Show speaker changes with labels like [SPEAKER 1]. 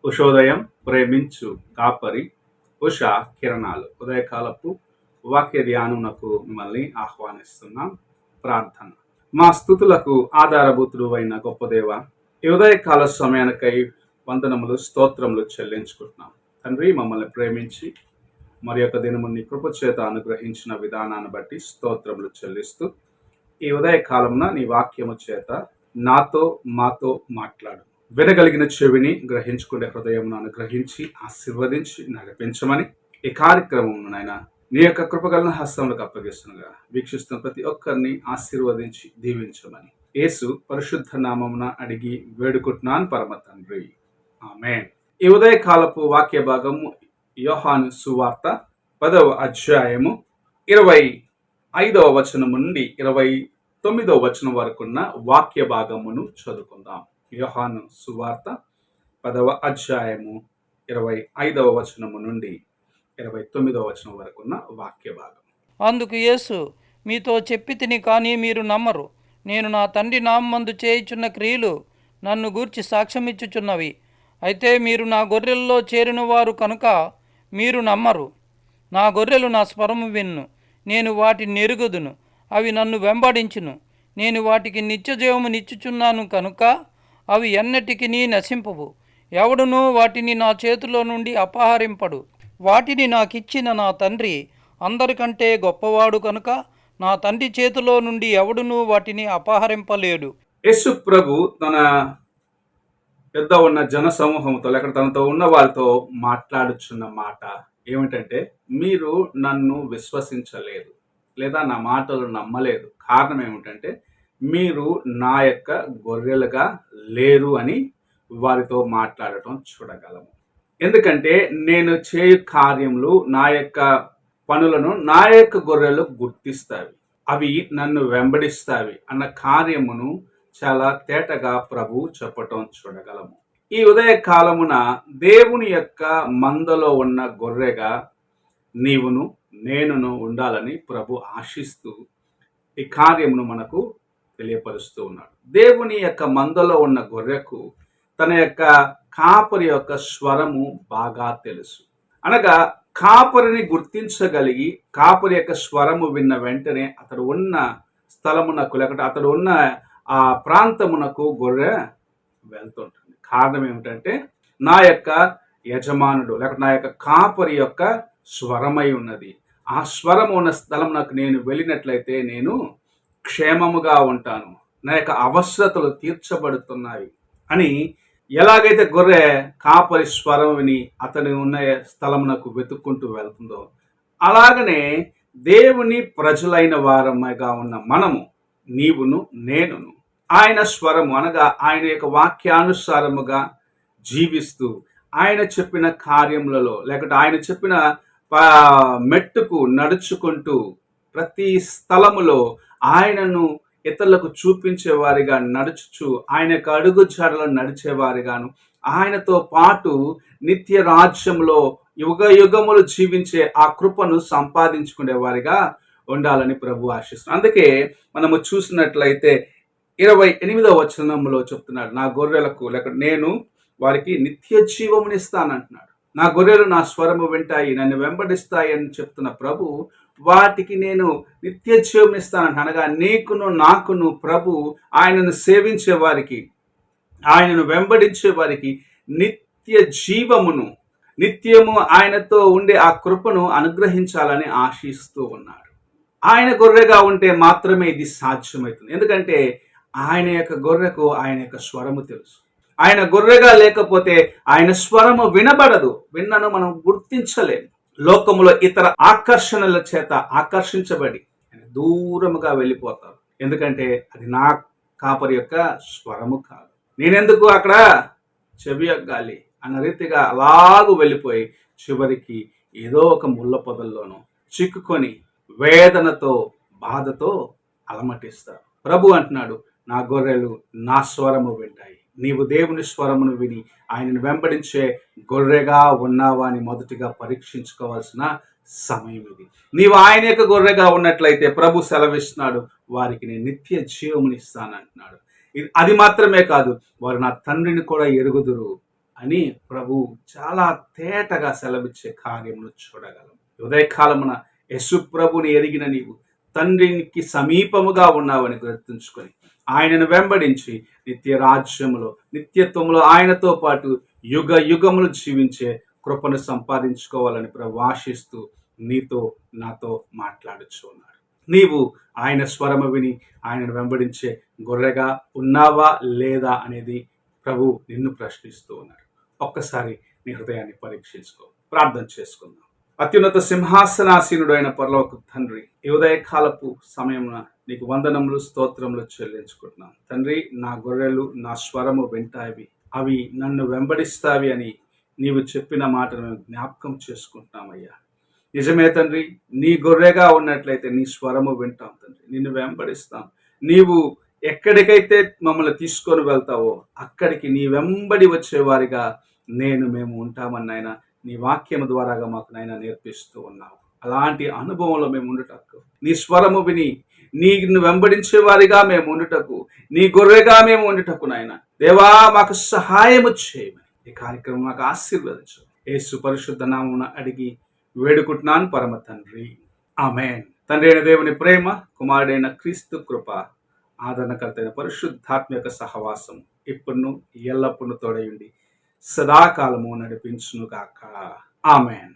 [SPEAKER 1] ఉషోదయం ప్రేమించు కాపరి ఉషా కిరణాలు ఉదయకాలపు వాక్య ధ్యానమునకు మిమ్మల్ని ఆహ్వానిస్తున్నాం. ప్రార్థన. మా స్థుతులకు ఆధారభూతుడు అయిన గొప్ప దేవ, ఈ ఉదయకాల సమయానికై వందనములు స్తోత్రములు చెల్లించుకుంటున్నాం. తండ్రి, మమ్మల్ని ప్రేమించి మరి యొక్క దినము నీ కృప చేత అనుగ్రహించిన విధానాన్ని బట్టి స్తోత్రములు చెల్లిస్తూ, ఈ ఉదయకాలమున నీ వాక్యము చేత నాతో మాతో మాట్లాడు. వినగలిగిన చెవిని గ్రహించుకునే హృదయమును అనుగ్రహించి ఆశీర్వదించి నడిపించమని ఈ కార్యక్రమం నాయన నీ యొక్క కృపగలన హస్తములకు అప్పగిస్తున్నగా వీక్షిస్తున్న ప్రతి ఒక్కరిని ఆశీర్వదించి దీవించమని యేసు పరిశుద్ధ నామమున అడిగి వేడుకుంటున్నాను పరమ తండ్రి, ఆమేన్. ఈ ఉదయకాలపు వాక్య భాగము యోహాను సువార్త 10వ అధ్యాయము 25వ వచనము నుండి 29వ వచనం వరకున్న వాక్య భాగమును చదువుకుందాం. యోహాను సువార్త 10వ అధ్యాయము 25వ వచనము నుండి 29వ వచనం వరకున్న వాక్య భాగం.
[SPEAKER 2] అందుకు యేసు, మీతో చెప్పితిని కానీ మీరు నమ్మరు. నేను నా తండ్రి నామమందు చేయుచున్న క్రియలు నన్ను గూర్చి సాక్ష్యమిచ్చుచున్నవి. అయితే మీరు నా గొర్రెల్లో చేరిన వారు కనుక మీరు నమ్మరు. నా గొర్రెలు నా స్వరము విన్ను, నేను వాటిని నెరుగుదును, అవి నన్ను వెంబడించును. నేను వాటికి నిత్యజీవము నిచ్చుచున్నాను కనుక అవి ఎన్నటికి నశింపవు. ఎవడునూ వాటిని నా చేతిలో నుండి అపహరింపడు. వాటిని నాకిచ్చిన నా తండ్రి అందరికంటే గొప్పవాడు కనుక నా తండ్రి చేతిలో నుండి ఎవడునూ వాటిని అపహరింపలేడు.
[SPEAKER 1] యేసు ప్రభు తన పెద్ద ఉన్న జన సమూహంతో లేక తనతో ఉన్న వారితో మాట్లాడుచున్న మాట ఏమిటంటే, మీరు నన్ను విశ్వసించలేదు లేదా నా మాటలు నమ్మలేదు. కారణం ఏమిటంటే, మీరు నా యొక్క గొర్రెలుగా లేరు అని వారితో మాట్లాడటం చూడగలము. ఎందుకంటే నేను చేయు కార్యములు, నా యొక్క పనులను నా యొక్క గొర్రెలు గుర్తిస్తావి, అవి నన్ను వెంబడిస్తావి అన్న కార్యమును చాలా తేటగా ప్రభు చెప్పటం చూడగలము. ఈ ఉదయ కాలమున దేవుని యొక్క మందలో ఉన్న గొర్రెగా నీవును నేనును ఉండాలని ప్రభు ఆశిస్తూ ఈ కార్యమును మనకు తెలియపరుస్తూ ఉన్నాడు. దేవుని యొక్క మందలో ఉన్న గొర్రెకు తన యొక్క కాపరి యొక్క స్వరము బాగా తెలుసు. అనగా కాపరిని గుర్తించగలిగి కాపరి యొక్క స్వరము విన్న వెంటనే అతడు ఉన్న స్థలమునకు లేకపోతే అతడు ఉన్న ఆ ప్రాంతమునకు గొర్రె వెళ్తుంటుంది. కారణం ఏమిటంటే, నా యొక్క యజమానుడు లేకపోతే నా యొక్క కాపరి యొక్క స్వరమై ఉన్నది. ఆ స్వరము ఉన్న స్థలమునకు నేను వెళ్ళినట్లయితే నేను క్షేమముగా ఉంటాను, నా యొక్క అవసరతలు తీర్చబడుతున్నాయి అని ఎలాగైతే గొర్రె కాపరి స్వరం విని అతని ఉన్న స్థలమునకు వెతుక్కుంటూ వెళ్తుందో, అలాగనే దేవుని ప్రజలైన వారముగా ఉన్న మనము, నీవును నేనును ఆయన స్వరము అనగా ఆయన యొక్క వాక్యానుసారముగా జీవిస్తూ ఆయన చెప్పిన కార్యములలో లేకపోతే ఆయన చెప్పిన మెట్టుకు నడుచుకుంటూ ప్రతి స్థలములో ఆయనను ఇతరులకు చూపించేవారిగా నడుచుచు ఆయన యొక్క అడుగు జాడలను నడిచేవారిగాను, ఆయనతో పాటు నిత్య రాజ్యంలో యుగ యుగములు జీవించే ఆ కృపను సంపాదించుకునే వారిగా ఉండాలని ప్రభు ఆశిస్తున్నాడు. అందుకే మనము చూసినట్లయితే 28వ వచనంలో చెప్తున్నాడు, నా గొర్రెలకు లేక నేను వారికి నిత్య జీవమునిస్తానంటున్నాడు. నా గొర్రెలు నా స్వరము వింటాయి, నన్ను వెంబడిస్తాయి అని చెప్తున్న ప్రభు వాటికి నేను నిత్య జీవమునిస్తానంట. అనగా నీకును నాకును ప్రభు ఆయనను సేవించే వారికి, ఆయనను వెంబడించే వారికి నిత్య జీవమును, నిత్యము ఆయనతో ఉండే ఆ కృపను అనుగ్రహించాలని ఆశిస్తూ ఉన్నాడు. ఆయన గొర్రెగా ఉంటే మాత్రమే ఇది సాధ్యమవుతుంది. ఎందుకంటే ఆయన యొక్క గొర్రెకు ఆయన యొక్క స్వరము తెలుసు. ఆయన గొర్రెగా లేకపోతే ఆయన స్వరము వినబడదు, విన్నను మనం గుర్తించలేము. లోకములో ఇతర ఆకర్షణల చేత ఆకర్షించబడి దూరముగా వెళ్ళిపోతారు. ఎందుకంటే అది నా కాపరి యొక్క స్వరము కాదు. నేనెందుకు అక్కడ చెవి గాలి అన్న రీతిగా అలాగూ వెళ్ళిపోయి చివరికి ఏదో ఒక ముళ్ళ పొదల్లోనూ చిక్కుకొని వేదనతో బాధతో అలమటిస్తారు. ప్రభు అంటున్నాడు, నా గొర్రెలు నా స్వరము వింటాయి. నీవు దేవుని స్వరమును విని ఆయనను వెంబడించే గొర్రెగా ఉన్నావా అని మొదటిగా పరీక్షించుకోవాల్సిన సమయం ఇది. నీవు ఆయన యొక్క గొర్రెగా ఉన్నట్లయితే ప్రభు సెలవిస్తున్నాడు, వారికి నేను నిత్య జీవమునిస్తానంటున్నాడు. అది మాత్రమే కాదు, వారు నా తండ్రిని కూడా ఎరుగుదురు అని ప్రభు చాలా తేటగా సెలవిచ్చే కార్యమును చూడగలం. ఉదయకాలమున యేసు ప్రభుని ఎరిగిన నీవు తండ్రికి సమీపముగా ఉన్నావని గుర్తుంచుకొని ఆయనను వెంబడించి నిత్య రాజ్యములో నిత్యత్వములో ఆయనతో పాటు యుగ యుగములు జీవించే కృపను సంపాదించుకోవాలని ప్రభు ఆశిస్తూ నీతో నాతో మాట్లాడుచు ఉన్నాడు. నీవు ఆయన స్వరము విని ఆయనను వెంబడించే గొర్రెగా ఉన్నావా లేదా అనేది ప్రభు నిన్ను ప్రశ్నిస్తూ ఉన్నాడు. ఒక్కసారి నీ హృదయాన్ని పరీక్షించుకో. ప్రార్థన చేసుకుందాం. అత్యున్నత సింహాసనాసీనుడు అయిన పరలోక తండ్రి, ఈ ఉదయకాలపు సమయమున నీకు వందనములు స్తోత్రములు చెల్లించుకుంటున్నాను తండ్రి. నా గొర్రెలు నా స్వరము వింటాయి, అవి నన్ను వెంబడిస్తావి అని నీవు చెప్పిన మాటను జ్ఞాపకం చేసుకుంటున్నామయ్యా. నిజమే తండ్రి, నీ గొర్రెగా ఉన్నట్లయితే నీ స్వరము వింటాం తండ్రి, నిన్ను వెంబడిస్తాం. నీవు ఎక్కడికైతే మమ్మల్ని తీసుకొని వెళ్తావో అక్కడికి నీ వెంబడి వచ్చేవారిగా మేము ఉంటామని నాయన నీ వాక్యం ద్వారాగా మాకు నాయన నేర్పిస్తూ ఉన్నావు. అలాంటి అనుభవంలో మేము ఉండుటకు, నీ స్వరము విని నీను వెంబడించే వారిగా మేము ఉండుటకు, నీ గొర్రెగా మేము ఉండుటకు నాయన దేవా మాకు సహాయము చేయమని ఈ కార్యక్రమం మాకు ఆశీర్వదించు. యేసు పరిశుద్ధ నామమున అడిగి వేడుకుంటున్నాను పరమ తండ్రి, ఆమేన్. తండ్రి అయిన దేవుని ప్రేమ, కుమారుడైన క్రీస్తు కృప, ఆదరణకర్త అయిన పరిశుద్ధాత్మ యొక్క సహవాసం ఇప్పుడును ఎల్లప్పుడూ తోడయుండి సదాకాలము నడిపించును గాక. ఆమేన్.